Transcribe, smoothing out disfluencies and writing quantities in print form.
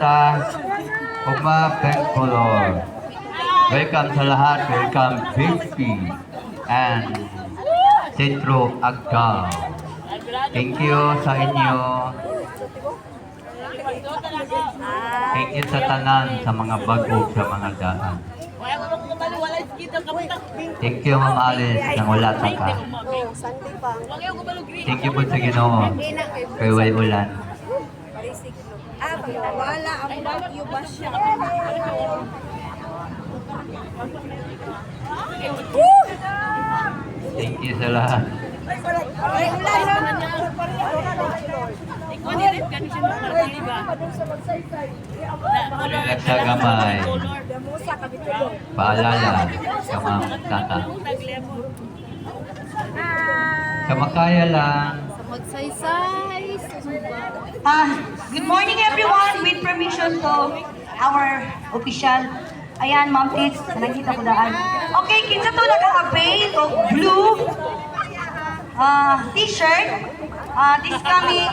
Diwata, Ugma Pengkolor. Welcome sa lahat. Welcome Vicky and Centro Agdao. Thank you sa inyo. Thank you sa tanan, sa mga bagog, sa mga daan. Thank you, Ma'am Alice, nang wala ta ka. Thank you po sa Ginoo. Kay way ulan. Wala ang bagyo ba siya? Thank you sa lahat. Relax sa gamay. Paalala sa mga tata. Sa makaya lang. Good morning everyone. With permission to our official. Ayan, Ma'am Tits, nakita ko daan. Okay, kinsa to naka-avail of blue t-shirt. This coming